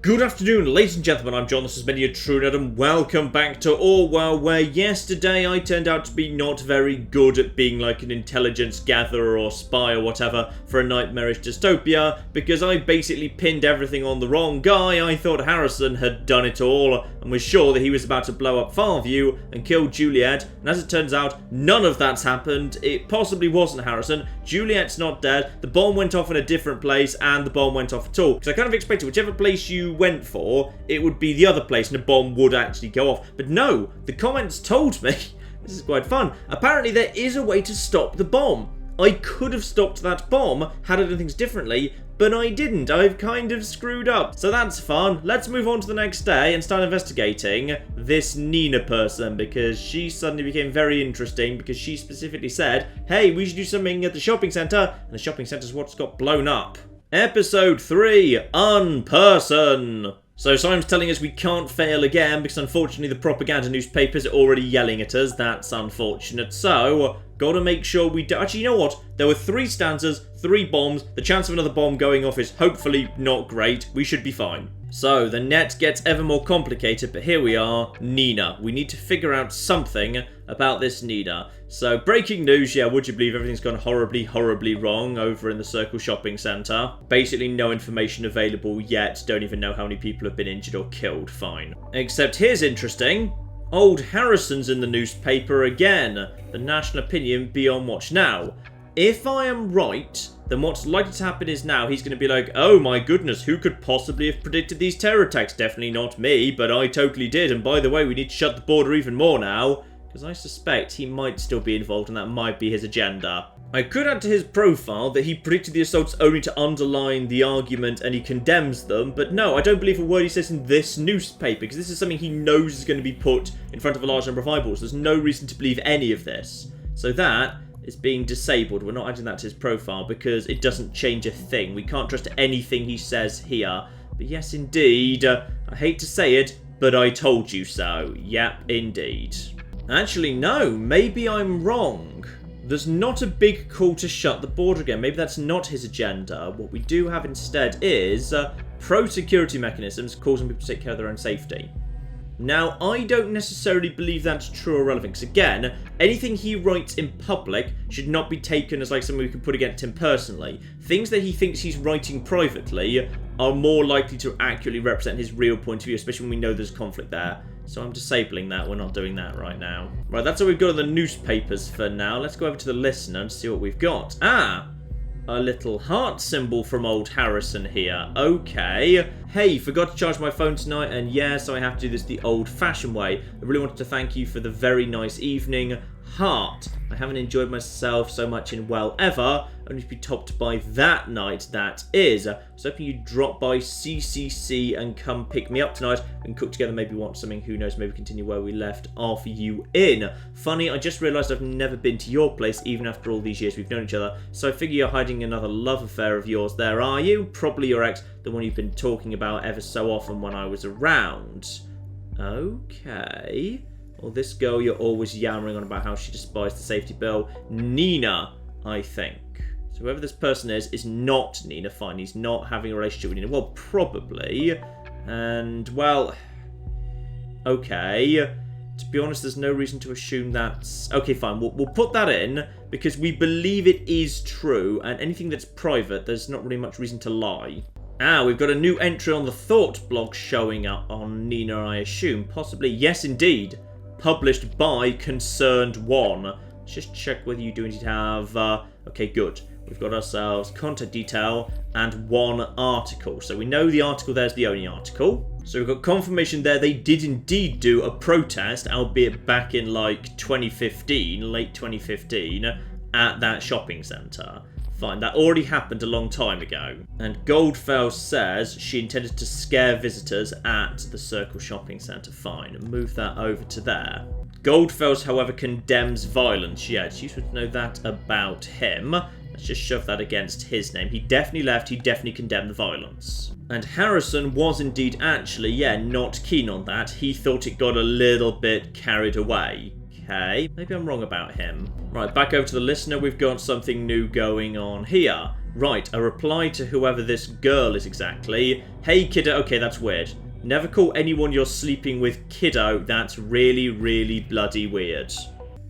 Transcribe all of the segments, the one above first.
Good afternoon, ladies and gentlemen, I'm John, this is Many a True Nerd, and welcome back to Orwell, where yesterday I turned out to be not very good at being like an intelligence gatherer or spy or whatever for a nightmarish dystopia, because I basically pinned everything on the wrong guy. I thought Harrison had done it all, and was sure that he was about to blow up Farview and kill Juliet, and as it turns out, none of that's happened. It possibly wasn't Harrison. Juliet's not dead, the bomb went off in a different place, and the bomb went off at all. Because I kind of expected whichever place you went for, it would be the other place and a bomb would actually go off. But no, the comments told me, this is quite fun, apparently there is a way to stop the bomb. I could have stopped that bomb had I done things differently, but I didn't. I've kind of screwed up. So that's fun. Let's move on to the next day and start investigating this Nina person, because she suddenly became very interesting because she specifically said, hey, we should do something at the shopping centre, and the shopping centre's what's got blown up. Episode 3, Unperson. So Simon's telling us we can't fail again because unfortunately the propaganda newspapers are already yelling at us. That's unfortunate. So, gotta make sure we do. Actually, you know what? There were 3 stanzas, 3 bombs. The chance of another bomb going off is hopefully not great. We should be fine. So, the net gets ever more complicated, but here we are, Nina. We need to figure out something about this Nina. So, breaking news, yeah, would you believe everything's gone horribly, horribly wrong over in the Circle Shopping Centre? Basically no information available yet, don't even know how many people have been injured or killed, fine. Except here's interesting. Old Harrison's in the newspaper again. The national opinion be on watch now. If I am right, then what's likely to happen is now he's going to be like, oh my goodness, who could possibly have predicted these terror attacks? Definitely not me, but I totally did. And by the way, we need to shut the border even more now, because I suspect he might still be involved and that might be his agenda. I could add to his profile that he predicted the assaults only to underline the argument and he condemns them, but no, I don't believe a word he says in this newspaper, because this is something he knows is going to be put in front of a large number of eyeballs. There's no reason to believe any of this. So that is being disabled. We're not adding that to his profile because it doesn't change a thing. We can't trust anything he says here. But yes, indeed, I hate to say it, but I told you so. Yep, indeed. Actually, no, maybe I'm wrong. There's not a big call to shut the border again. Maybe that's not his agenda. What we do have instead is pro-security mechanisms causing people to take care of their own safety. Now, I don't necessarily believe that's true or relevant, because again, anything he writes in public should not be taken as like something we can put against him personally. Things that he thinks he's writing privately are more likely to accurately represent his real point of view, especially when we know there's conflict there. So I'm disabling that, we're not doing that right now. Right, that's all we've got in the newspapers for now. Let's go over to the listener and see what we've got. Ah! A little heart symbol from old Harrison here. Okay. Hey, forgot to charge my phone tonight, and yes, I have to do this the old-fashioned way. I really wanted to thank you for the very nice evening. Heart. I haven't enjoyed myself so much in well ever, only to be topped by that night, that is. I was hoping you'd drop by CCC and come pick me up tonight and cook together, maybe want something, who knows, maybe continue where we left off you in. Funny, I just realised I've never been to your place, even after all these years we've known each other, so I figure you're hiding another love affair of yours there, are you? Probably your ex, the one you've been talking about ever so often when I was around. Okay. Well, this girl you're always yammering on about how she despised the safety bill. Nina, I think. So whoever this person is not Nina. Fine, he's not having a relationship with Nina. Well, probably. And, well, okay. To be honest, there's no reason to assume that's... Okay, fine, we'll put that in because we believe it is true, and anything that's private, there's not really much reason to lie. Ah, we've got a new entry on the Thought blog showing up on Nina, I assume. Possibly, yes, indeed. Published by Concerned One. Let's just check whether you do indeed have... okay, good. We've got ourselves content detail and 1 article. So we know the article there's the only article. So we've got confirmation there they did indeed do a protest, albeit back in like 2015, late 2015, at that shopping centre. Fine, that already happened a long time ago. And Goldfell says she intended to scare visitors at the Circle Shopping Centre. Fine, move that over to there. Goldfells, however, condemns violence. Yeah, it's useful to know that about him. Let's just shove that against his name. He definitely left, he definitely condemned the violence. And Harrison was indeed actually, yeah, not keen on that. He thought it got a little bit carried away. Okay, maybe I'm wrong about him. Right, back over to the listener. We've got something new going on here. Right, a reply to whoever this girl is exactly. Hey kiddo, okay, that's weird. Never call anyone you're sleeping with kiddo, that's really, really bloody weird.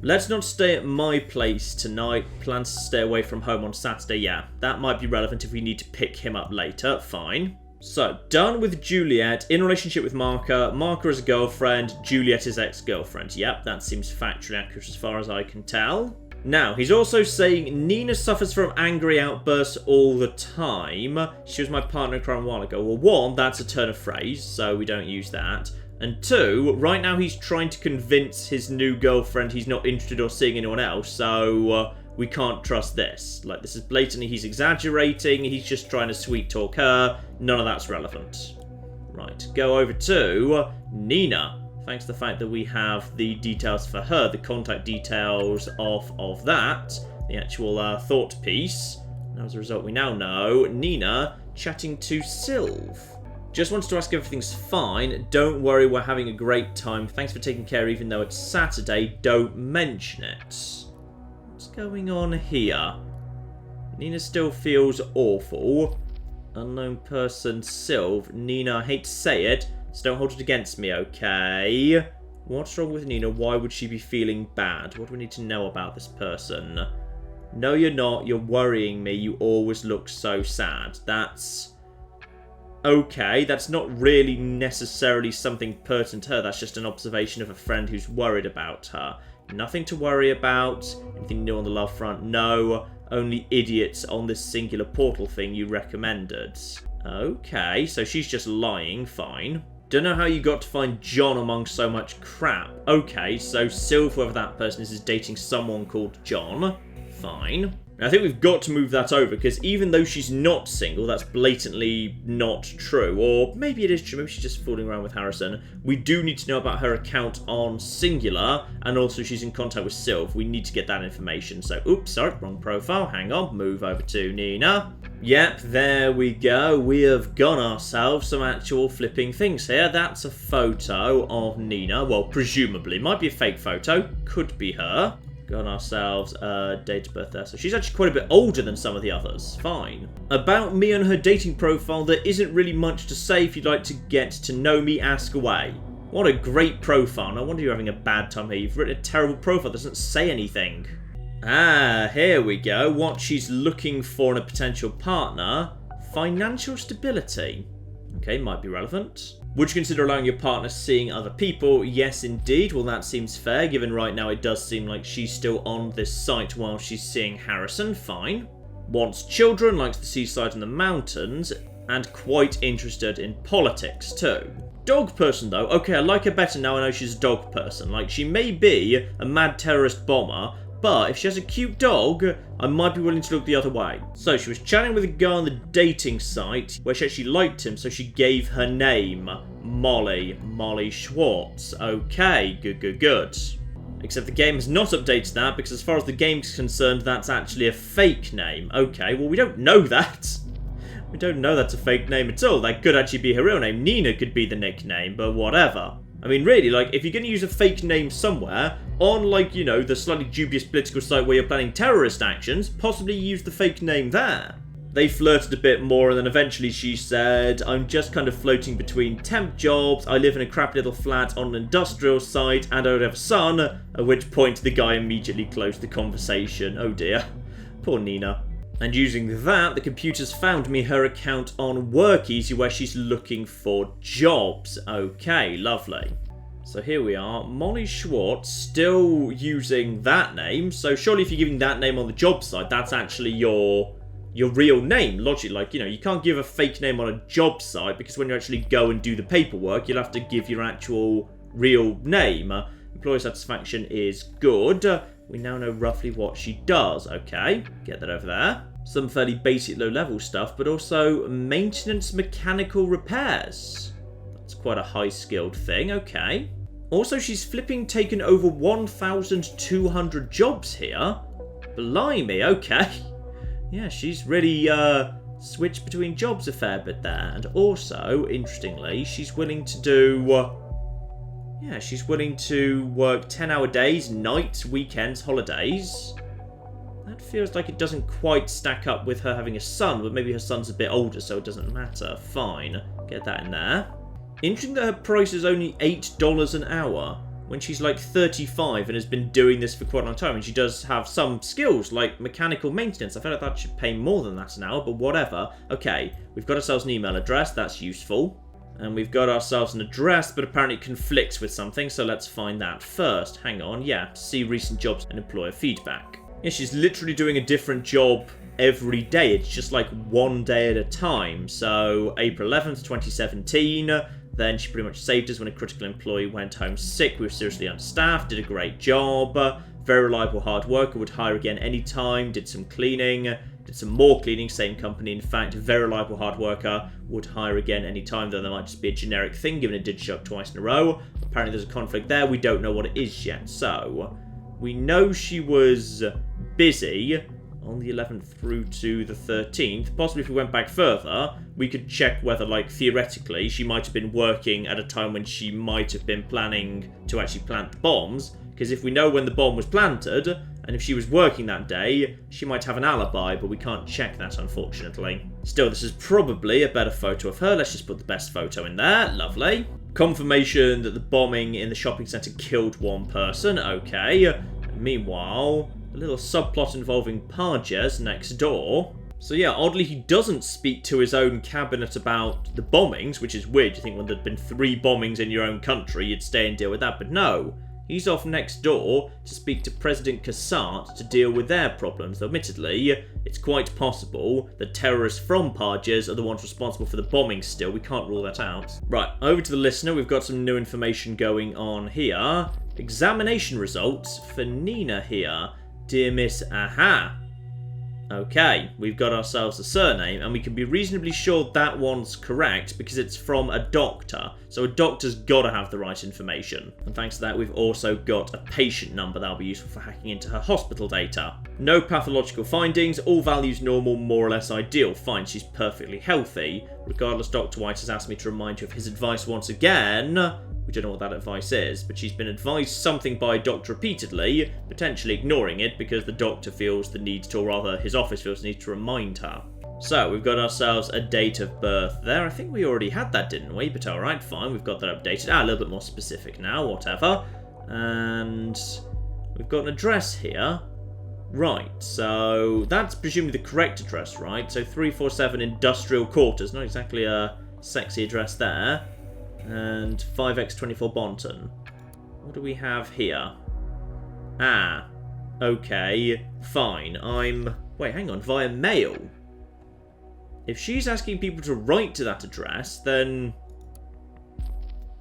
Let's not stay at my place tonight. Plans to stay away from home on Saturday. Yeah, that might be relevant if we need to pick him up later. Fine. So, done with Juliet, in relationship with Marker. Marker is a girlfriend, Juliet is ex-girlfriend. Yep, that seems factually accurate as far as I can tell. Now, he's also saying Nina suffers from angry outbursts all the time. She was my partner in crime a while ago. Well, one, that's a turn of phrase, so we don't use that. And two, right now he's trying to convince his new girlfriend he's not interested or seeing anyone else, so we can't trust this. Like, this is blatantly, he's exaggerating, he's just trying to sweet talk her, none of that's relevant. Right, go over to Nina. Thanks to the fact that we have the details for her, the contact details of that, the actual thought piece. And as a result, we now know Nina chatting to Sylv. Just wanted to ask if everything's fine. Don't worry, we're having a great time. Thanks for taking care even though it's Saturday. Don't mention it. What's going on here? Nina still feels awful. Unknown person, Sylv. Nina, I hate to say it, so don't hold it against me, okay? What's wrong with Nina? Why would she be feeling bad? What do we need to know about this person? No, you're not. You're worrying me. You always look so sad. That's... okay, that's not really necessarily something pertinent to her. That's just an observation of a friend who's worried about her. Nothing to worry about. Anything new on the love front? No. Only idiots on this singular portal thing you recommended. Okay, so she's just lying. Fine. Don't know how you got to find John among so much crap. Okay, so Sylv, whoever that person is dating someone called John. Fine. I think we've got to move that over, because even though she's not single, that's blatantly not true. Or maybe it is true, maybe she's just fooling around with Harrison. We do need to know about her account on Singular, and also she's in contact with Sylv. We need to get that information. So, oops, sorry, wrong profile. Hang on, move over to Nina. Yep, there we go. We have got ourselves some actual flipping things here. That's a photo of Nina. Well, presumably. Might be a fake photo. Could be her. Got ourselves a date of birth there. So she's actually quite a bit older than some of the others. Fine. About me and her dating profile, there isn't really much to say. If you'd like to get to know me, ask away. What a great profile. No wonder you're having a bad time here. You've written a terrible profile. It doesn't say anything. Ah, here we go. What she's looking for in a potential partner. Financial stability. Okay, might be relevant. Would you consider allowing your partner seeing other people? Yes, indeed. Well, that seems fair, given right now it does seem like she's still on this site while she's seeing Harrison. Fine. Wants children, likes the seaside and the mountains, and quite interested in politics, too. Dog person, though. Okay, I like her better now I know she's a dog person. Like, she may be a mad terrorist bomber, but if she has a cute dog, I might be willing to look the other way. So she was chatting with a guy on the dating site where she actually liked him, so she gave her name. Molly Schwartz. Okay, good. Except the game has not updated that, because as far as the game's concerned, that's actually a fake name. Okay, well, we don't know that. We don't know that's a fake name at all. That could actually be her real name. Nina could be the nickname, but whatever. I mean, really, like, if you're going to use a fake name somewhere, on, like, you know, the slightly dubious political site where you're planning terrorist actions, possibly use the fake name there. They flirted a bit more, and then eventually she said, I'm just kind of floating between temp jobs, I live in a crap little flat on an industrial site, and I don't have a son, at which point the guy immediately closed the conversation. Oh dear. Poor Nina. And using that, the computer's found me her account on Workeasy where she's looking for jobs. Okay, lovely. So here we are, Molly Schwartz, still using that name. So surely if you're giving that name on the job site, that's actually your real name. Logically, like, you know, you can't give a fake name on a job site because when you actually go and do the paperwork, you'll have to give your actual real name. Employee satisfaction is good. We now know roughly what she does. Okay, get that over there. Some fairly basic low-level stuff, but also maintenance mechanical repairs. That's quite a high-skilled thing. Okay. Also, she's flipping taken over 1,200 jobs here. Blimey, okay. Yeah, she's really switched between jobs a fair bit there. And also, interestingly, she's willing to do... yeah, she's willing to work 10-hour days, nights, weekends, holidays. That feels like it doesn't quite stack up with her having a son, but maybe her son's a bit older, so it doesn't matter. Fine. Get that in there. Interesting that her price is only $8 an hour when she's like 35 and has been doing this for quite a long time. And she does have some skills like mechanical maintenance. I feel like that should pay more than that an hour, but whatever. Okay, we've got ourselves an email address. That's useful. And we've got ourselves an address, but apparently it conflicts with something, so let's find that first. Hang on, yeah, see recent jobs and employer feedback. Yeah, she's literally doing a different job every day. It's just like one day at a time. So April 11th, 2017, then she pretty much saved us when a critical employee went home sick. We were seriously understaffed, did a great job, very reliable hard worker, would hire again anytime, did some cleaning, did some more cleaning, same company in fact, very reliable hard worker, would hire again anytime, though there might just be a generic thing given it did show up twice in a row. Apparently there's a conflict there, we don't know what it is yet. So, we know she was busy on the 11th through to the 13th. Possibly if we went back further, we could check whether, like, theoretically, she might have been working at a time when she might have been planning to actually plant the bombs. Because if we know when the bomb was planted, and if she was working that day, she might have an alibi, but we can't check that, unfortunately. Still, this is probably a better photo of her. Let's just put the best photo in there. Lovely. Confirmation that the bombing in the shopping centre killed one person. Okay. Meanwhile, a little subplot involving Pages next door. So yeah, oddly he doesn't speak to his own cabinet about the bombings, which is weird. You think when there'd been 3 bombings in your own country, you'd stay and deal with that, but no. He's off next door to speak to President Cassat to deal with their problems. Though admittedly, it's quite possible that terrorists from Pages are the ones responsible for the bombing still. We can't rule that out. Right, over to the listener. We've got some new information going on here. Examination results for Nina here. Dear Miss Aha. Okay, we've got ourselves a surname, and we can be reasonably sure that one's correct because it's from a doctor. So a doctor's got to have the right information. And thanks to that, we've also got a patient number that'll be useful for hacking into her hospital data. No pathological findings, all values normal, more or less ideal. Fine, she's perfectly healthy. Regardless, Dr. White has asked me to remind you of his advice once again. We don't know what that advice is, but she's been advised something by a doctor repeatedly, potentially ignoring it because the doctor feels the need to, or rather his office feels the need to remind her. So, we've got ourselves a date of birth there. I think we already had that, didn't we? But alright, fine, we've got that updated. A little bit more specific now, whatever. And we've got an address here. Right, so that's presumably the correct address, right? So 347 Industrial Quarters, not exactly a sexy address there. And 5x24 Bonton. What do we have here? Ah, okay, fine. Wait, hang on, via mail. If she's asking people to write to that address, then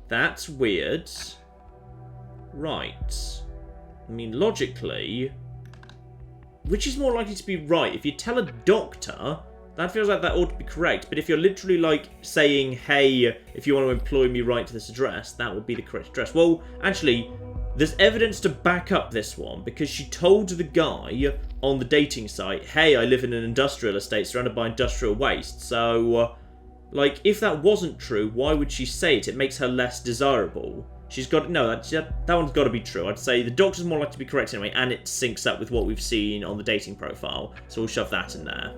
that's weird. Right. I mean, logically, which is more likely to be right? If you tell a doctor, that feels like that ought to be correct, but if you're literally, like, saying, hey, if you want to employ me, write to this address, that would be the correct address. Well, actually, there's evidence to back up this one, because she told the guy on the dating site, hey, I live in an industrial estate surrounded by industrial waste, so, like, if that wasn't true, why would she say it? It makes her less desirable. She's got, no, that one's got to be true. I'd say the doctor's more likely to be correct anyway, and it syncs up with what we've seen on the dating profile, so we'll shove that in there.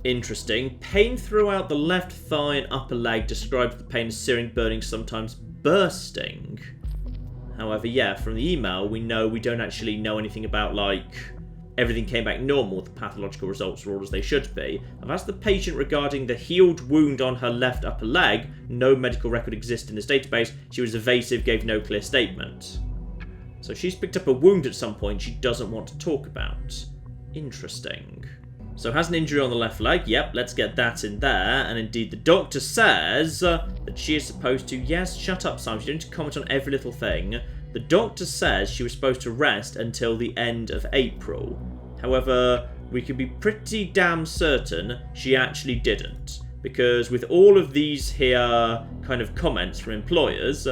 Interesting. Pain throughout the left thigh and upper leg describes the pain as searing, burning, sometimes bursting. However, yeah, from the email, we don't actually know anything about, like, everything came back normal, the pathological results were all as they should be. I've asked the patient regarding the healed wound on her left upper leg. No medical record exists in this database. She was evasive, gave no clear statement. So she's picked up a wound at some point she doesn't want to talk about. Interesting. So has an injury on the left leg. Yep, let's get that in there. And indeed, the doctor says that she is supposed to... Yes, shut up, Simon. You don't need to comment on every little thing. The doctor says she was supposed to rest until the end of April. However, we can be pretty damn certain she actually didn't. Because with all of these here kind of comments from employers,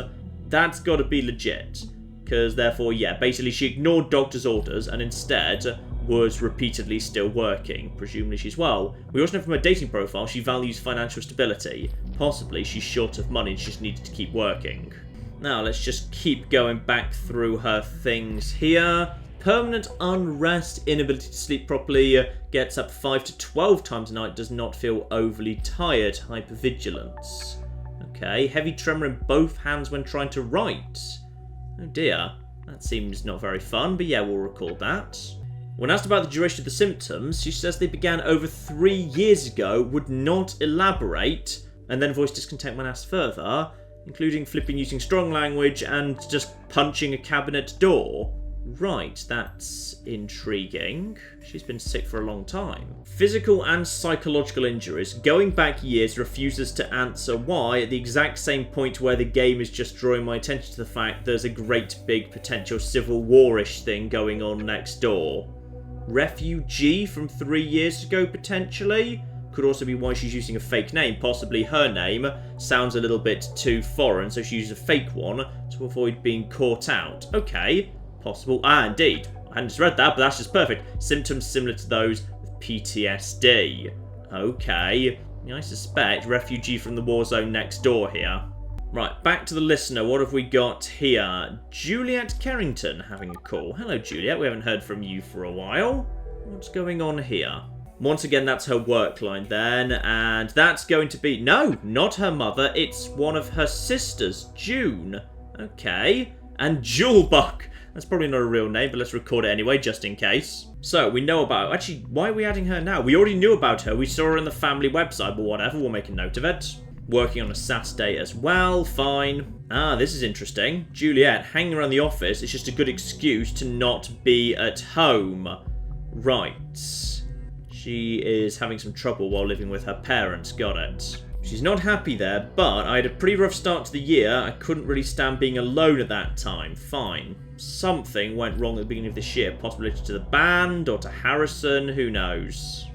that's got to be legit. Because therefore, yeah, basically she ignored doctor's orders and instead was repeatedly still working. Presumably she's well. We also know from her dating profile she values financial stability. Possibly she's short of money and she just needed to keep working. Now let's just keep going back through her things here. permanent unrest, inability to sleep properly, gets up 5 to 12 times a night, does not feel overly tired, hypervigilance. Okay, heavy tremor in both hands when trying to write. Oh dear, that seems not very fun, but yeah, we'll record that. When asked about the duration of the symptoms, she says they began over 3 years ago, would not elaborate, and then voiced discontent when asked further, including flipping using strong language and just punching a cabinet door. Right, that's intriguing. She's been sick for a long time. Physical and psychological injuries. Going back years, refuses to answer why at the exact same point where the game is just drawing my attention to the fact there's a great big potential civil war-ish thing going on next door. Refugee from 3 years ago, potentially? Could also be why she's using a fake name. Possibly her name sounds a little bit too foreign, so she uses a fake one to avoid being caught out. Okay, possible. Ah, indeed. I hadn't just read that, but that's just perfect. Symptoms similar to those with PTSD. Okay. I suspect refugee from the war zone next door here. Right, back to the listener. What have we got here? Juliet Carrington having a call. Hello, Juliet. We haven't heard from you for a while. What's going on here? Once again, that's her work line then, and that's going to be... No, not her mother. It's one of her sisters, June. Okay. And Julebuk. That's probably not a real name, but let's record it anyway, just in case. So, we know about... Actually, why are we adding her now? We already knew about her. We saw her on the family website, but whatever. We'll make a note of it. Working on a Saturday as well. Fine. Ah, this is interesting. Juliet, hanging around the office is just a good excuse to not be at home. Right. She is having some trouble while living with her parents. Got it. She's not happy there, but I had a pretty rough start to the year. I couldn't really stand being alone at that time. Fine. Something went wrong at the beginning of this year. Possibly to the band or to Harrison. Who knows?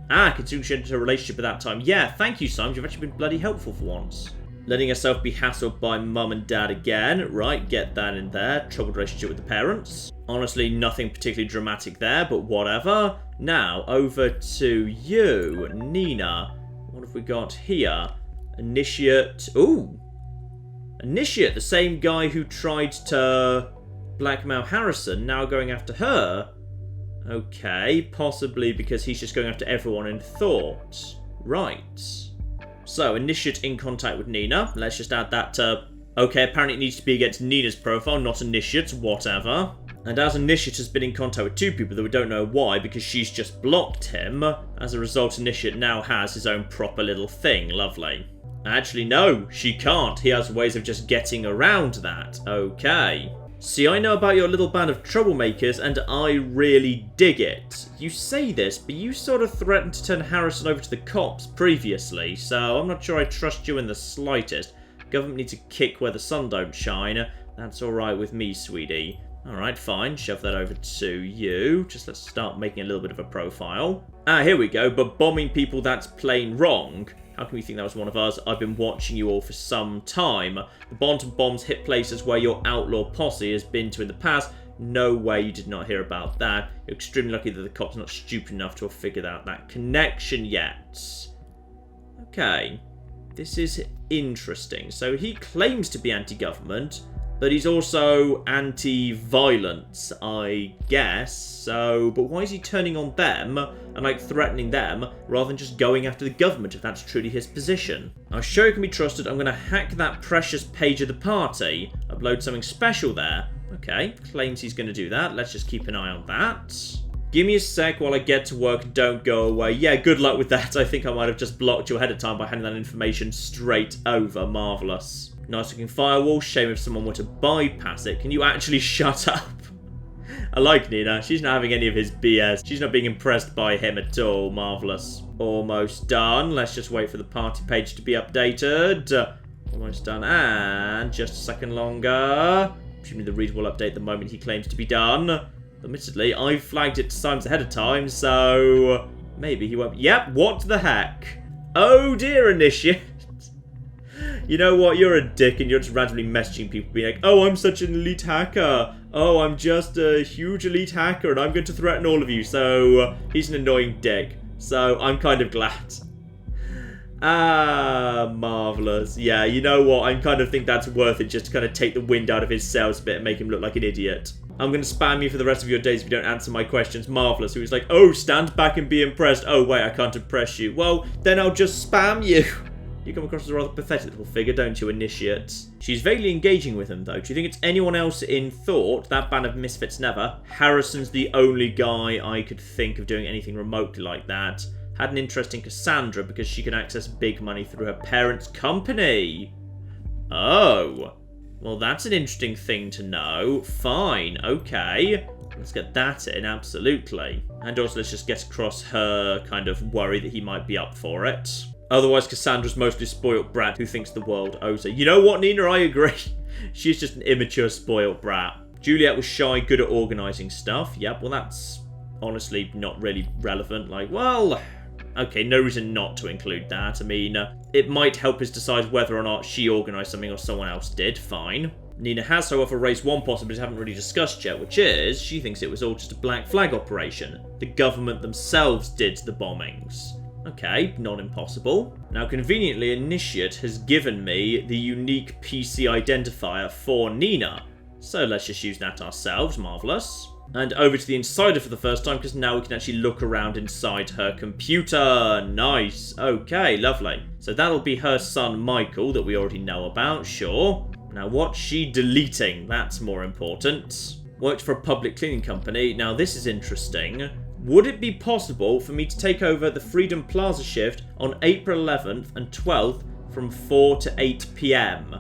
Ah, considering she entered a relationship at that time. Yeah, thank you, Simon. You've actually been bloody helpful for once. Letting herself be hassled by mum and dad again. Right, get that in there. Troubled relationship with the parents. Honestly, nothing particularly dramatic there, but whatever. Now, over to you, Nina. What have we got here? Initiate. Ooh. Initiate, the same guy who tried to blackmail Harrison, now going after her. Okay, possibly because he's just going after everyone in thought. Right. So, Initiate in contact with Nina. Let's just add that to... Okay, apparently it needs to be against Nina's profile, not Initiate's, whatever. And as Initiate has been in contact with 2 people that we don't know why, because she's just blocked him, as a result, Initiate now has his own proper little thing. Lovely. Actually, no, she can't. He has ways of just getting around that. Okay. See, I know about your little band of troublemakers, and I really dig it. You say this, but you sort of threatened to turn Harrison over to the cops previously, so I'm not sure I trust you in the slightest. Government needs a kick where the sun don't shine. That's alright with me, sweetie. Alright, fine. Shove that over to you. Just let's start making a little bit of a profile. Ah, here we go. But bombing people, that's plain wrong. How can we think that was one of us? I've been watching you all for some time. The Bonton bombs hit places where your outlaw posse has been to in the past. No way you did not hear about that. You're extremely lucky that the cops are not stupid enough to have figured out that connection yet. Okay. This is interesting. So he claims to be anti-government, but he's also anti-violence, I guess. So, but why is he turning on them and, like, threatening them rather than just going after the government if that's truly his position? I'll show you can be trusted. I'm going to hack that precious page of the party. Upload something special there. Okay, claims he's going to do that. Let's just keep an eye on that. Give me a sec while I get to work. Don't go away. Yeah, good luck with that. I think I might have just blocked you ahead of time by handing that information straight over. Marvellous. Nice looking firewall. Shame if someone were to bypass it. Can you actually shut up? I like Nina. She's not having any of his BS. She's not being impressed by him at all. Marvellous. Almost done. Let's just wait for the party page to be updated. Almost done. And just a second longer. Presumably the read will update the moment he claims to be done. Admittedly, I flagged it times ahead of time, so maybe he won't. Yep, what the heck? Oh dear, Initiate. You know what? You're a dick and you're just randomly messaging people being like, oh, I'm such an elite hacker. Oh, I'm just a huge elite hacker and I'm going to threaten all of you. So he's an annoying dick. So I'm kind of glad. Ah, marvellous. Yeah, you know what? I kind of think that's worth it just to kind of take the wind out of his sails a bit and make him look like an idiot. I'm going to spam you for the rest of your days if you don't answer my questions. Marvellous. He was like, oh, stand back and be impressed. Oh, wait, I can't impress you. Well, then I'll just spam you. You come across as a rather pathetic little figure, don't you, initiate? She's vaguely engaging with him, though. Do you think it's anyone else in thought? That band of misfits never. Harrison's the only guy I could think of doing anything remotely like that. Had an interest in Cassandra because she can access big money through her parents' company. Oh. Well, that's an interesting thing to know. Fine, okay. Let's get that in, absolutely. And also let's just get across her kind of worry that he might be up for it. Otherwise, Cassandra's mostly spoilt brat who thinks the world owes her. You know what, Nina? I agree. She's just an immature, spoilt brat. Juliet was shy, good at organising stuff. Yep, well, that's honestly not really relevant. Like, well, okay, no reason not to include that. I mean, it might help us decide whether or not she organised something or someone else did. Fine. Nina has, however, raised one possibility we haven't really discussed yet, which is she thinks it was all just a black flag operation. The government themselves did the bombings. Okay, not impossible. Now, conveniently, Initiate has given me the unique PC identifier for Nina. So let's just use that ourselves. Marvellous. And over to the Insider for the first time, because now we can actually look around inside her computer. Nice. Okay, lovely. So that'll be her son, Michael, that we already know about. Sure. Now, what's she deleting? That's more important. Worked for a public cleaning company. Now, this is interesting. Would it be possible for me to take over the Freedom Plaza shift on April 11th and 12th from 4 to 8 p.m?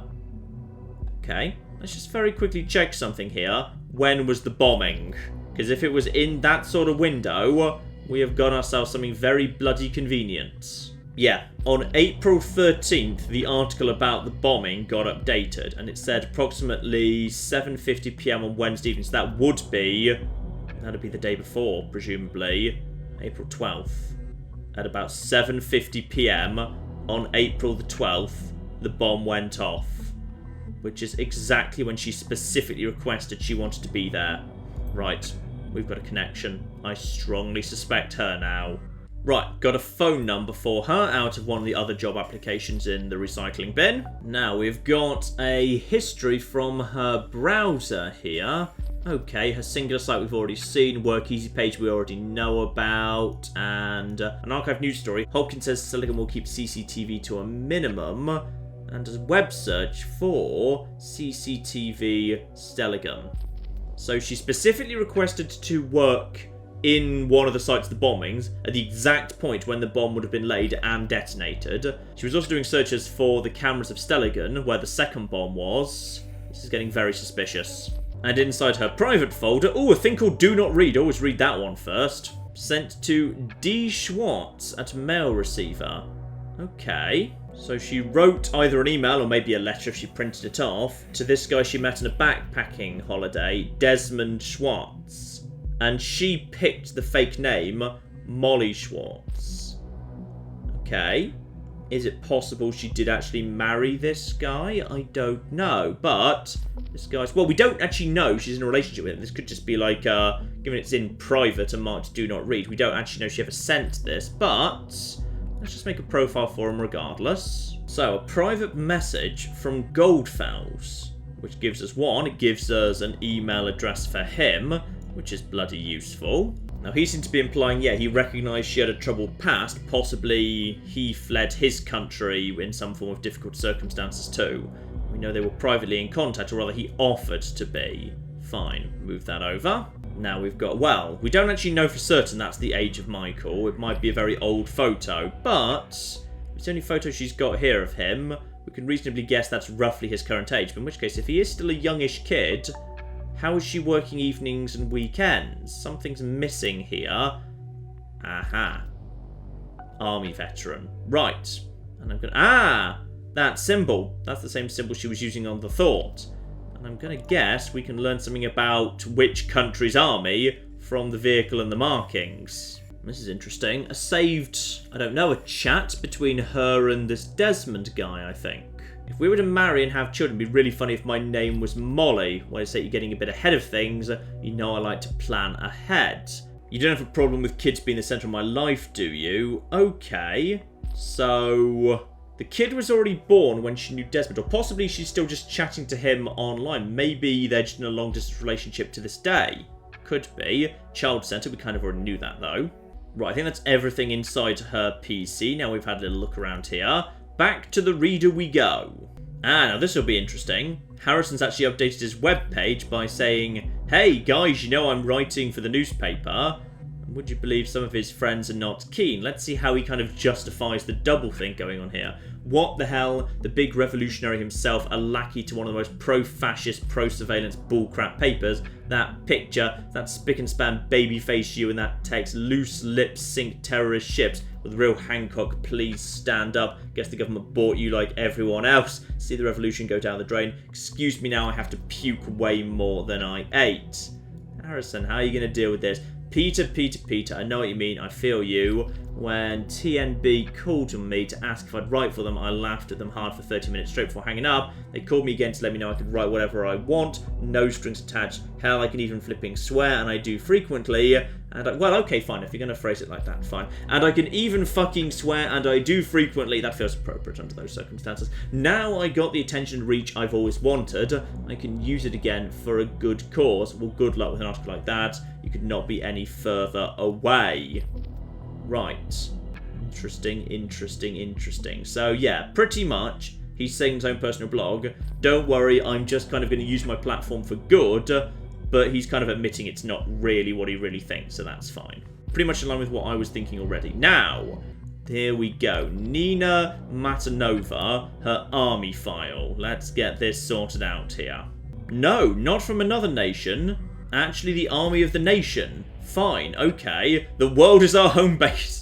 Okay, let's just very quickly check something here. When was the bombing? Because if it was in that sort of window, we have got ourselves something very bloody convenient. Yeah, on April 13th, the article about the bombing got updated, and it said approximately 7:50 p.m. on Wednesday evening, so that would be... That'd be the day before, presumably. April 12th. At about 7:50 p.m. on April the 12th, the bomb went off. Which is exactly when she specifically requested she wanted to be there. Right, we've got a connection. I strongly suspect her now. Right, got a phone number for her out of one of the other job applications in the recycling bin. Now we've got a history from her browser here. Okay, her singular site we've already seen, work easy page we already know about, and an archive news story. Hopkins says Seligman will keep CCTV to a minimum, and a web search for CCTV Stelligan. So she specifically requested to work in one of the sites of the bombings at the exact point when the bomb would have been laid and detonated. She was also doing searches for the cameras of Stelligan, where the second bomb was. This is getting very suspicious. And inside her private folder, oh, a thing called Do Not Read. Always read that one first. Sent to D. Schwartz at mail receiver. Okay. So she wrote either an email or maybe a letter if she printed it off to this guy she met on a backpacking holiday, Desmond Schwartz. And she picked the fake name Molly Schwartz. Okay. Is it possible she did actually marry this guy? I don't know. But this guy's... Well, we don't actually know she's in a relationship with him. This could just be like, given it's in private and marked do not read, we don't actually know she ever sent this. But let's just make a profile for him regardless. So, a private message from Goldfels, which gives us one. It gives us an email address for him, which is bloody useful. Now, he seemed to be implying, yeah, he recognised she had a troubled past. Possibly he fled his country in some form of difficult circumstances too. We know they were privately in contact, or rather he offered to be. Fine, move that over. Now we've got, well, we don't actually know for certain that's the age of Michael. It might be a very old photo, but it's the only photo she's got here of him. We can reasonably guess that's roughly his current age, but in which case, if he is still a youngish kid, how is she working evenings and weekends? Something's missing here. Aha. Army veteran. Right. And I'm going to... Ah! That symbol. That's the same symbol she was using on the Thought. And I'm going to guess we can learn something about which country's army from the vehicle and the markings. This is interesting. A saved, I don't know, a chat between her and this Desmond guy, I think. If we were to marry and have children, it'd be really funny if my name was Molly. When I say you're getting a bit ahead of things, you know I like to plan ahead. You don't have a problem with kids being the centre of my life, do you? Okay. So, The kid was already born when she knew Desmond, or possibly she's still just chatting to him online. Maybe they're just in a long-distance relationship to this day. Could be. Child center, we kind of already knew that, though. Right, I think that's everything inside her PC. Now we've had a little look around here. Back to the reader we go. Now this will be interesting. Harrison's actually updated his webpage by saying, hey guys, you know I'm writing for the newspaper. And would you believe some of his friends are not keen? Let's see how he kind of justifies the double thing going on here. What the hell? The big revolutionary himself, a lackey to one of the most pro-fascist, pro-surveillance bullcrap papers. That picture, that spick and span babyface you and that text, loose lips sink terrorist ships. With real Hancock, please stand up. Guess the government bought you like everyone else. See the revolution go down the drain. Excuse me now, I have to puke way more than I ate. Harrison, how are you going to deal with this? Peter, I know what you mean, I feel you. When TNB called on me to ask if I'd write for them, I laughed at them hard for 30 minutes straight before hanging up. They called me again to let me know I could write whatever I want, no strings attached. Hell, I can even flipping swear, and I do frequently. Well, okay, fine, if you're going to phrase it like that, fine. And I can even fucking swear, and I do frequently. That feels appropriate under those circumstances. Now I got the attention reach I've always wanted. I can use it again for a good cause. Well, good luck with an article like that. You could not be any further away. Right. Interesting. So, yeah, pretty much, he's saying his own personal blog. Don't worry, I'm just kind of going to use my platform for good. But he's kind of admitting it's not really what he really thinks, so that's fine. Pretty much in line with what I was thinking already. Now, here we go. Nina Matanova, her army file. Let's get this sorted out here. No, not from another nation. Actually, the army of the nation. Fine, okay. The world is our home base.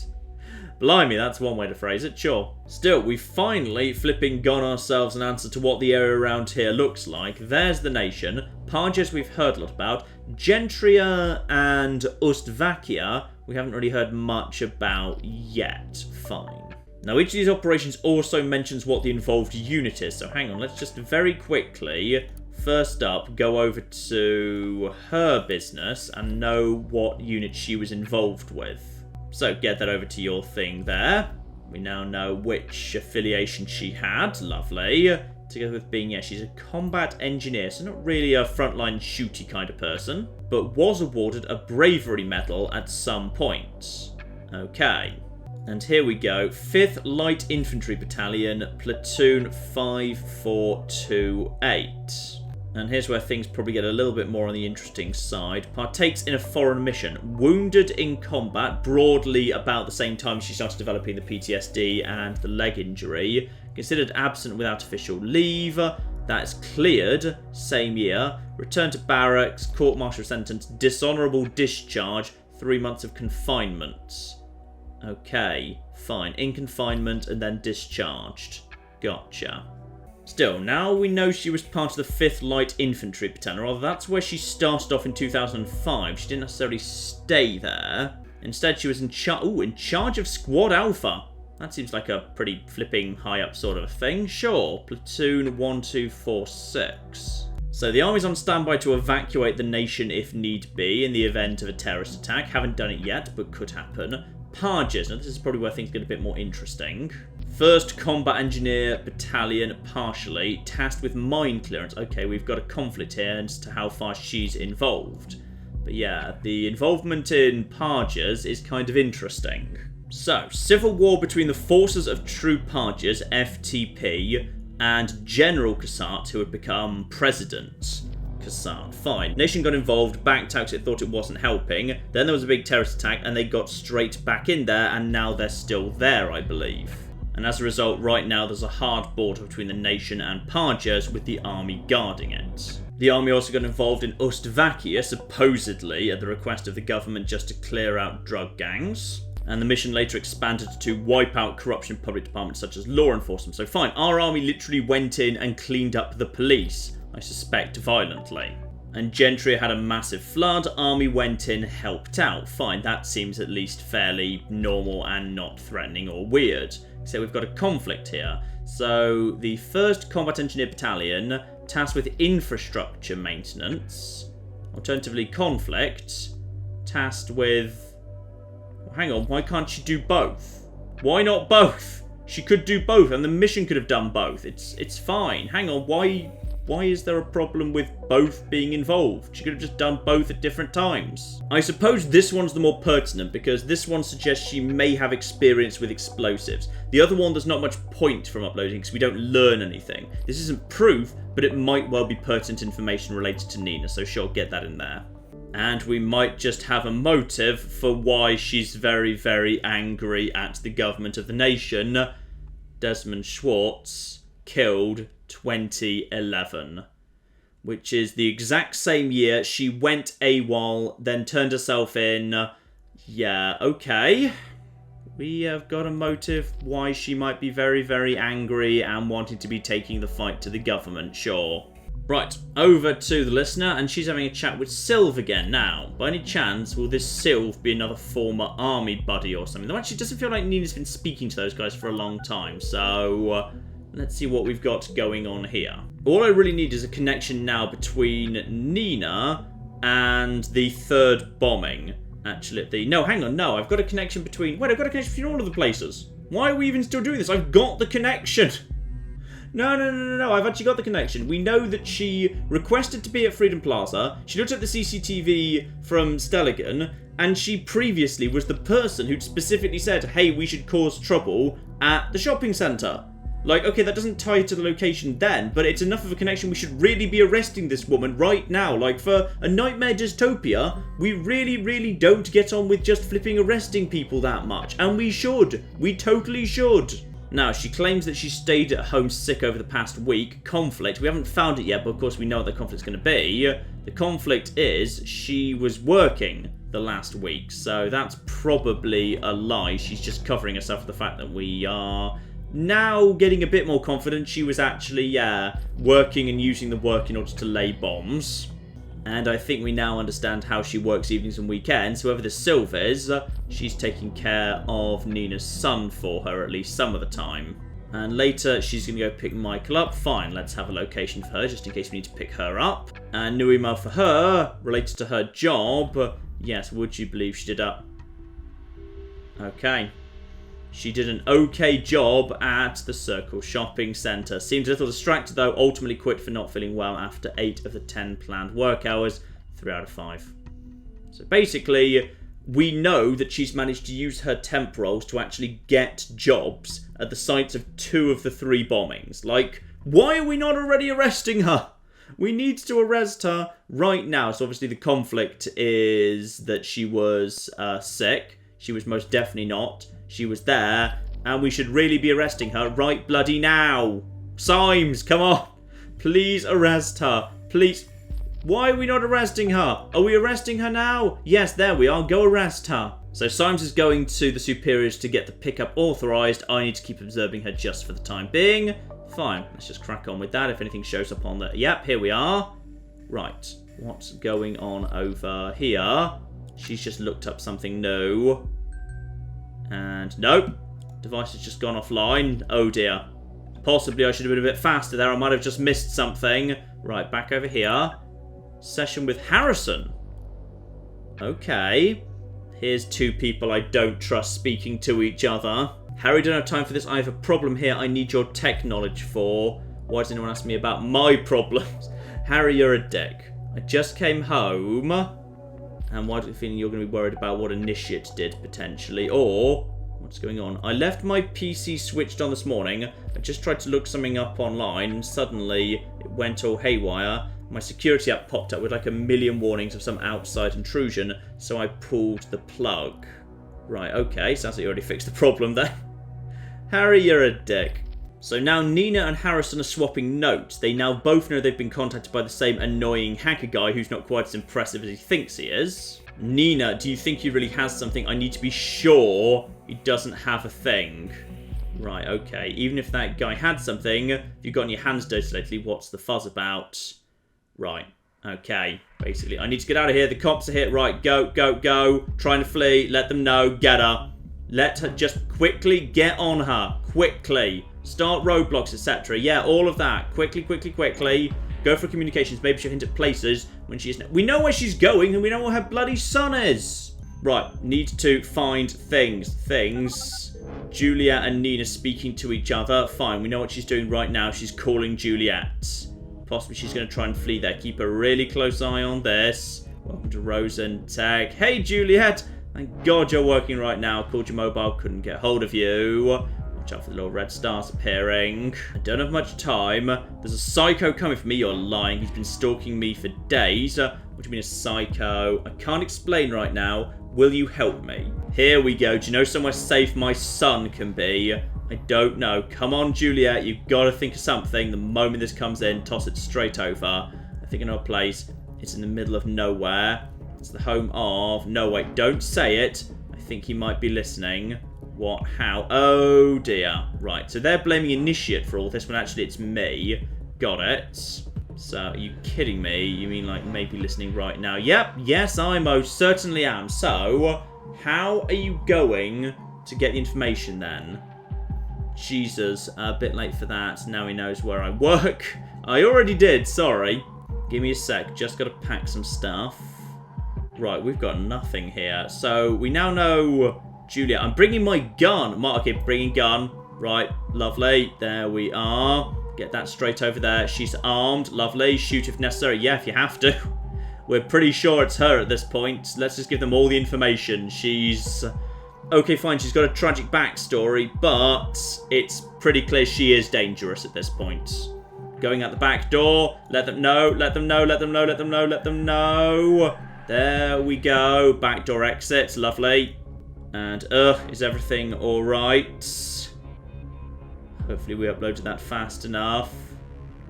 Blimey, that's one way to phrase it, sure. Still, we've finally flipping got ourselves an answer to what the area around here looks like. There's the nation. Parges we've heard a lot about. Gentria and Ustvakia we haven't really heard much about yet. Fine. Now, each of these operations also mentions what the involved unit is. So hang on, let's just very quickly, first up, go over to her business and know what unit she was involved with. So get that over to your thing there. We now know which affiliation she had. Lovely. Together with being, yeah, she's a combat engineer, so not really a frontline shooty kind of person, but was awarded a bravery medal at some point. Okay. And here we go. 5th Light Infantry Battalion, Platoon 5428. And here's where things probably get a little bit more on the interesting side. Partakes in a foreign mission. Wounded in combat, broadly about the same time she started developing the PTSD and the leg injury. Considered absent without official leave. That's cleared. Same year. Returned to barracks. Court-martial sentence. Dishonourable discharge. 3 months of confinement. Okay, fine. In confinement and then discharged. Gotcha. Still, now we know she was part of the 5th Light Infantry Battalion, or that's where she started off in 2005. She didn't necessarily stay there. Instead, she was in charge of Squad Alpha. That seems like a pretty flipping high up sort of a thing. Sure, Platoon 1246. So the army's on standby to evacuate the nation if need be in the event of a terrorist attack. Haven't done it yet, but could happen. Parges. Now this is probably where things get a bit more interesting. 1st Combat Engineer Battalion, partially, tasked with mine clearance. Okay, we've got a conflict here as to how far she's involved. But yeah, the involvement in Parges is kind of interesting. So, civil war between the forces of True Parges, FTP, and General Cassart, who had become President. Cassart, fine. Nation got involved, backed out because it thought it wasn't helping. Then there was a big terrorist attack, and they got straight back in there, and now they're still there, I believe. And as a result, right now there's a hard border between the nation and Parges, with the army guarding it. The army also got involved in Ustvakia, supposedly at the request of the government just to clear out drug gangs. And the mission later expanded to wipe out corruption in public departments such as law enforcement. So fine, our army literally went in and cleaned up the police, I suspect violently. And Gentry had a massive flood, army went in, helped out. Fine, that seems at least fairly normal and not threatening or weird. So we've got a conflict here. So the 1st Combat Engineer Battalion, tasked with infrastructure maintenance. Alternatively, conflict, tasked with... Well, hang on, why can't she do both? Why not both? She could do both, and the mission could have done both. It's fine. Hang on, why is there a problem with both being involved? She could have just done both at different times. I suppose this one's the more pertinent, because this one suggests she may have experience with explosives. The other one, there's not much point from uploading, because we don't learn anything. This isn't proof, but it might well be pertinent information related to Nina, so sure, get that in there. And we might just have a motive for why she's very, very angry at the government of the nation. Desmond Schwartz killed 2011, which is the exact same year she went AWOL, then turned herself in. Yeah, okay. We have got a motive why she might be very, very angry and wanting to be taking the fight to the government, sure. Right, over to the listener, and she's having a chat with Sylv again now. By any chance, will this Sylv be another former army buddy or something? Though actually, it doesn't feel like Nina's been speaking to those guys for a long time, so let's see what we've got going on here. All I really need is a connection now between Nina and the third bombing. Actually, no, hang on, no, I've got a connection between... Wait, I've got a connection between all of the places. Why are we even still doing this? I've got the connection. No, I've actually got the connection. We know that she requested to be at Freedom Plaza, she looked at the CCTV from Stelligan, and she previously was the person who'd specifically said, hey, we should cause trouble at the shopping centre. Like, okay, that doesn't tie to the location then, but it's enough of a connection we should really be arresting this woman right now. Like, for a nightmare dystopia, we really, really don't get on with just flipping arresting people that much. And we should. We totally should. Now, she claims that she stayed at home sick over the past week. Conflict. We haven't found it yet, but of course we know what the conflict's going to be. The conflict is she was working the last week, so that's probably a lie. She's just covering herself for the fact that we are now getting a bit more confident. She was actually, working and using the work in order to lay bombs. And I think we now understand how she works evenings and weekends. Whoever the Sylv is, she's taking care of Nina's son for her, at least some of the time. And later, she's going to go pick Michael up. Fine, let's have a location for her, just in case we need to pick her up. And new email for her, related to her job. Yes, would you believe she did that? Okay. She did an okay job at the Circle Shopping Centre. Seems a little distracted though, ultimately quit for not feeling well after 8 of the 10 planned work hours, 3 out of 5. So basically, we know that she's managed to use her temp roles to actually get jobs at the sites of 2 of the 3 bombings. Like, why are we not already arresting her? We need to arrest her right now. So obviously the conflict is that she was sick. She was most definitely not. She was there, and we should really be arresting her right bloody now. Symes, come on. Please arrest her. Please. Why are we not arresting her? Are we arresting her now? Yes, there we are. Go arrest her. So Symes is going to the superiors to get the pickup authorised. I need to keep observing her just for the time being. Fine, let's just crack on with that. If anything shows up on the... Yep, here we are. Right, what's going on over here? She's just looked up something new. And nope, device has just gone offline. Oh dear. Possibly I should have been a bit faster there. I might have just missed something. Right, back over here. Session with Harrison. Okay. Here's 2 people I don't trust speaking to each other. Harry, don't have time for this. I have a problem here I need your tech knowledge for. Why does anyone ask me about my problems? Harry, you're a dick. I just came home. And why do you feel you're going to be worried about what Initiate did, potentially? Or, what's going on? I left my PC switched on this morning. I just tried to look something up online, and suddenly it went all haywire. My security app popped up with like a million warnings of some outside intrusion, so I pulled the plug. Right, okay, sounds like you already fixed the problem then. Harry, you're a dick. So now Nina and Harrison are swapping notes. They now both know they've been contacted by the same annoying hacker guy who's not quite as impressive as he thinks he is. Nina, do you think he really has something? I need to be sure he doesn't have a thing. Right, okay. Even if that guy had something, if you've gotten your hands dirty lately, what's the fuzz about? Right, okay. Basically, I need to get out of here. The cops are here. Right, go, go, go. Trying to flee. Let them know. Get her. Let her just quickly get on her. Quickly. Start roadblocks, etc. Yeah, all of that. Quickly, quickly, quickly. Go for communications. Maybe she'll hint at places when she's... We know where she's going, and we know where her bloody son is. Right, need to find things. Things. Juliet and Nina speaking to each other. Fine, we know what she's doing right now. She's calling Juliet. Possibly she's going to try and flee there. Keep a really close eye on this. Welcome to Rosentag. Hey, Juliet. Thank God you're working right now. Called your mobile, couldn't get hold of you. Watch out for the little red stars appearing. I don't have much time. There's a psycho coming for me. You're lying. He's been stalking me for days. What do you mean a psycho? I can't explain right now. Will you help me? Here we go. Do you know somewhere safe my son can be? I don't know. Come on, Juliet. You've got to think of something. The moment this comes in, toss it straight over. I think I know a place. It's in the middle of nowhere. It's the home of... No, wait. Don't say it. I think he might be listening. What? How? Oh, dear. Right. So they're blaming Initiate for all this when actually it's me. Got it. So, are you kidding me? You mean like maybe listening right now? Yep. Yes, I most certainly am. So, how are you going to get the information then? Jesus. A bit late for that. Now he knows where I work. I already did. Sorry. Give me a sec. Just got to pack some stuff. Right, we've got nothing here. So, we now know... Juliet, I'm bringing my gun. Okay, bringing gun. Right, lovely. There we are. Get that straight over there. She's armed. Lovely. Shoot if necessary. Yeah, if you have to. We're pretty sure it's her at this point. Let's just give them all the information. She's... Okay, fine. She's got a tragic backstory, but it's pretty clear she is dangerous at this point. Going out the back door. Let them know. Let them know. Let them know. Let them know. Let them know. There we go. Back door exit. Lovely. And, is everything alright? Hopefully we uploaded that fast enough.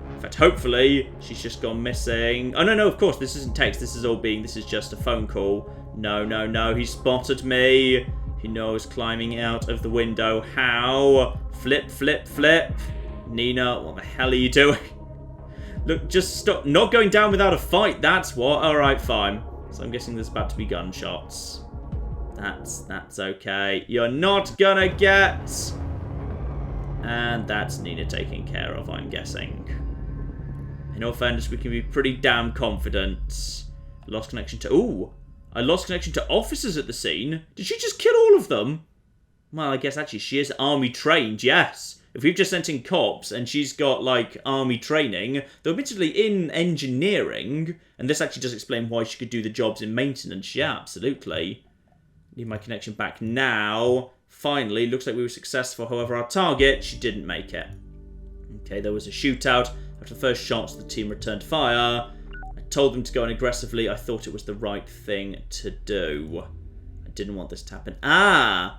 In fact, hopefully she's just gone missing. Oh, no, of course, this isn't text. This is just a phone call. No, he spotted me. He knows climbing out of the window. How? Flip. Nina, what the hell are you doing? Look, just stop. Not going down without a fight, that's what. Alright, fine. So I'm guessing there's about to be gunshots. That's okay. You're not gonna get... And that's Nina taken care of, I'm guessing. In all fairness, we can be pretty damn confident. Lost connection to... Ooh! I lost connection to officers at the scene. Did she just kill all of them? Well, I guess actually she is army trained, yes. If we've just sent in cops and she's got, like, army training, though admittedly in engineering, and this actually does explain why she could do the jobs in maintenance, yeah, absolutely. Need my connection back now. Finally, looks like we were successful. However, our target, she didn't make it. Okay, there was a shootout. After the first shots, the team returned fire. I told them to go in aggressively. I thought it was the right thing to do. I didn't want this to happen. I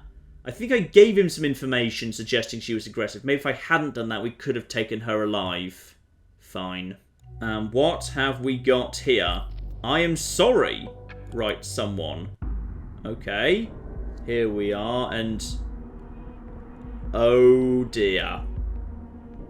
think I gave him some information suggesting she was aggressive. Maybe if I hadn't done that, we could have taken her alive. Fine. What have we got here? I am sorry, writes someone. Okay, here we are, and... Oh dear.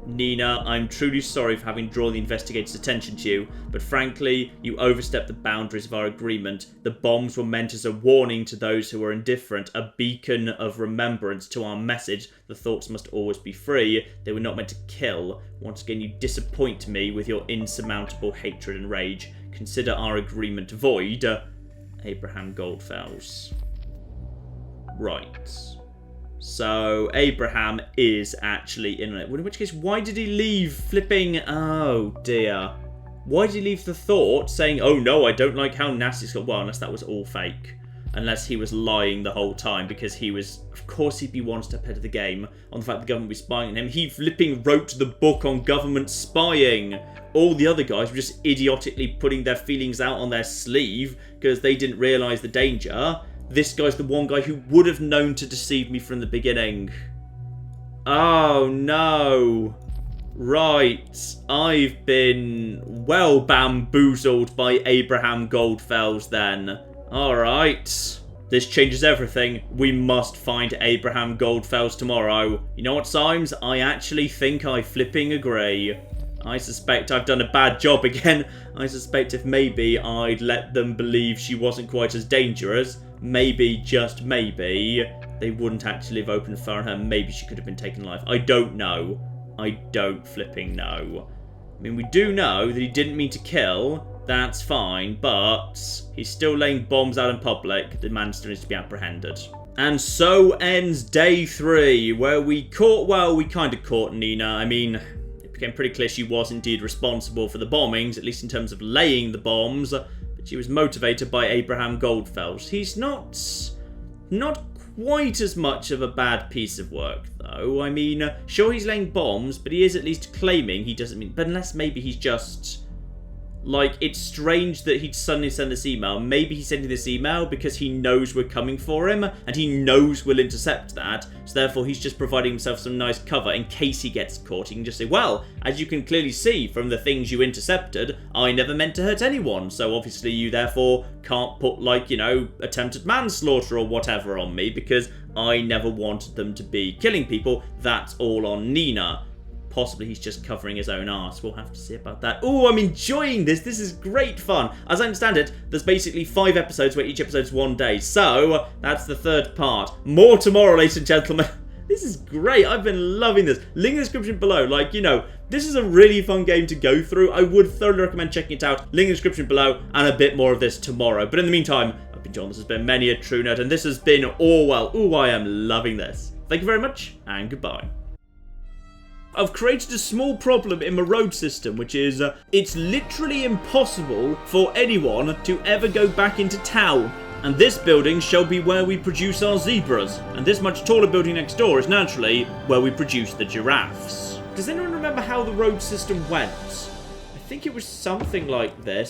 Nina, I'm truly sorry for having drawn the investigators' attention to you, but frankly, you overstepped the boundaries of our agreement. The bombs were meant as a warning to those who were indifferent, a beacon of remembrance to our message. The thoughts must always be free. They were not meant to kill. Once again, you disappoint me with your insurmountable hatred and rage. Consider our agreement void. Abraham Goldfells. Right. So, Abraham is actually in it. In which case, why did he leave flipping... Oh, dear. Why did he leave the thought saying, oh no, I don't like how nasty it's got... Well, unless that was all fake. Unless he was lying the whole time because he was... Of course he'd be one step ahead of the game on the fact the government was spying on him. He flipping wrote the book on government spying. All the other guys were just idiotically putting their feelings out on their sleeve because they didn't realise the danger. This guy's the one guy who would have known to deceive me from the beginning. Oh, no. Right. I've been well bamboozled by Abraham Goldfells then. Alright. This changes everything. We must find Abraham Goldfells tomorrow. You know what, Symes? I actually think I flipping agree. I suspect I've done a bad job again. I suspect if maybe I'd let them believe she wasn't quite as dangerous, maybe, just maybe, they wouldn't actually have opened fire on her. Maybe she could have been taken alive. I don't know. I don't flipping know. I mean, we do know that he didn't mean to kill. That's fine, but he's still laying bombs out in public. The man still needs to be apprehended. And so ends day 3, where we kind of caught Nina. I mean, it became pretty clear she was indeed responsible for the bombings, at least in terms of laying the bombs, but she was motivated by Abraham Goldfeld. He's not quite as much of a bad piece of work, though. I mean, sure, he's laying bombs, but he is at least claiming he doesn't mean... But unless maybe he's just... Like, it's strange that he'd suddenly send this email. Maybe he's sending this email because he knows we're coming for him, and he knows we'll intercept that, so therefore he's just providing himself some nice cover in case he gets caught. He can just say, well, as you can clearly see from the things you intercepted, I never meant to hurt anyone, so obviously you therefore can't put, like, you know, attempted manslaughter or whatever on me, because I never wanted them to be killing people. That's all on Nina. Possibly he's just covering his own arse. We'll have to see about that. Oh, I'm enjoying this. This is great fun. As I understand it, there's basically 5 episodes where each episode's 1 day. So, that's the 3rd part. More tomorrow, ladies and gentlemen. This is great. I've been loving this. Link in the description below. Like, you know, this is a really fun game to go through. I would thoroughly recommend checking it out. Link in the description below, and a bit more of this tomorrow. But in the meantime, I've been John. This has been Many a True Nerd, and this has been Orwell. Ooh, I am loving this. Thank you very much, and goodbye. I've created a small problem in my road system, which is, it's literally impossible for anyone to ever go back into town. And this building shall be where we produce our zebras. And this much taller building next door is naturally where we produce the giraffes. Does anyone remember how the road system went? I think it was something like this.